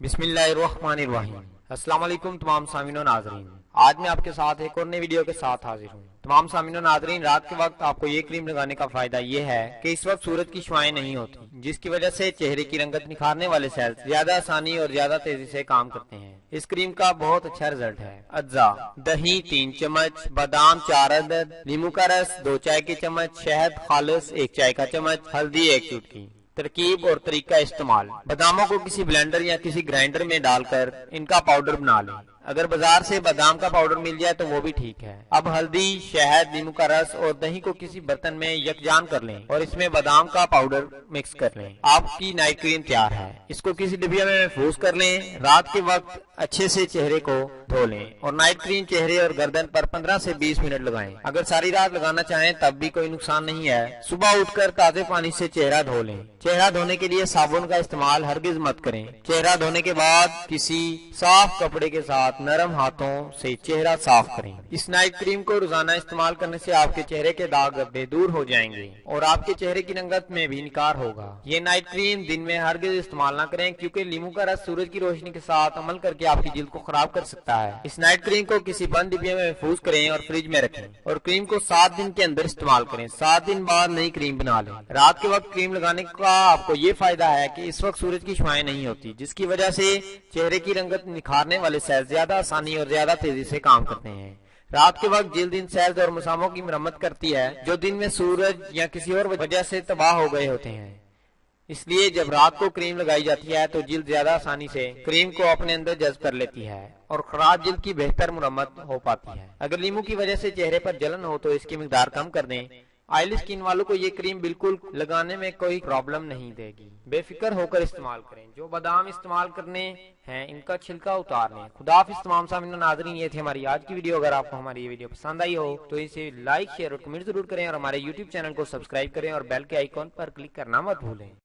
बिस्मिल्लाहिर्रहमानिर्रहीम। अस्सलाम वालेकुम तमाम सामीन और नाजरीन। आज मैं आपके साथ एक और नई वीडियो के साथ हाजिर हूँ। तमाम सामीन और नाजरीन, रात के वक्त आपको ये क्रीम लगाने का फायदा ये है कि इस वक्त सूरज की शुआएं नहीं होती, जिसकी वजह से चेहरे की रंगत निखारने वाले सेल्स ज्यादा आसानी और ज्यादा तेजी से काम करते हैं। इस क्रीम का बहुत अच्छा रिजल्ट है। अज्जा: दही 3 चम्मच, बादाम 4 अदद, नींबू का रस 2 चाय के चम्मच, शहद खालिस 1 चाय का चम्मच, हल्दी 1 चुटकी। तरकीब और तरीका इस्तेमाल: बादामों को किसी ब्लेंडर या किसी ग्राइंडर में डालकर इनका पाउडर बना लें। अगर बाजार से बादाम का पाउडर मिल जाए तो वो भी ठीक है। अब हल्दी, शहद, नींबू का रस और दही को किसी बर्तन में यकजान कर लें और इसमें बादाम का पाउडर मिक्स कर लें। आपकी नाइट क्रीम तैयार है। इसको किसी डिबिया में महफूज कर लें। रात के वक्त अच्छे से चेहरे को धो लें और नाइट क्रीम चेहरे और गर्दन पर 15 से 20 मिनट लगाएं। अगर सारी रात लगाना चाहें तब भी कोई नुकसान नहीं है। सुबह उठकर ताजे पानी से चेहरा धो लें। चेहरा धोने के लिए साबुन का इस्तेमाल हरगिज मत करें। चेहरा धोने के बाद किसी साफ कपड़े के साथ नरम हाथों से चेहरा साफ करें। इस नाइट क्रीम को रोजाना इस्तेमाल करने से आपके चेहरे के दाग धब्बे दूर हो जाएंगे और आपके चेहरे की रंगत में भी निखार होगा। ये नाइट क्रीम दिन में हरगिज इस्तेमाल न करें, क्योंकि नींबू का रस सूरज की रोशनी के साथ अमल करके आपकी जिल्द को खराब कर सकता है। इस नाइट क्रीम को किसी बंद डिब्बे में महफूज करें और फ्रिज में रखें और क्रीम को 7 दिन के अंदर इस्तेमाल करें। 7 दिन बाद नई क्रीम बना लें। रात के वक्त क्रीम लगाने का आपको ये फायदा है कि इस वक्त सूरज की शुआएं नहीं होती, जिसकी वजह से चेहरे की रंगत निखारने वाले सेल्स ज्यादा आसानी और ज्यादा तेजी से काम करते हैं। रात के वक्त जिल्द इन सेल्स और मसामों की मरम्मत करती है जो दिन में सूरज या किसी और वजह से तबाह हो गए होते हैं। इसलिए जब रात को क्रीम लगाई जाती है तो जिल्द ज्यादा आसानी से क्रीम को अपने अंदर जज्ब कर लेती है और खराब जिल्द की बेहतर मुरम्मत हो पाती है। अगर नींबू की वजह से चेहरे पर जलन हो तो इसकी मिकदार कम कर दें। ऑयली स्किन वालों को ये क्रीम बिल्कुल लगाने में कोई प्रॉब्लम नहीं देगी। बेफिक्र होकर इस्तेमाल करें। जो बादाम इस्तेमाल करने हैं इनका छिलका उतार लें। खुदाफिज तमाम सामीन नाज़रीन, ये थी हमारी आज की वीडियो। अगर आपको हमारी ये वीडियो पसंद आई हो तो इसे लाइक, शेयर और कमेंट जरूर करें और हमारे यूट्यूब चैनल को सब्सक्राइब करें और बेल के आइकॉन पर क्लिक करना मत भूलें।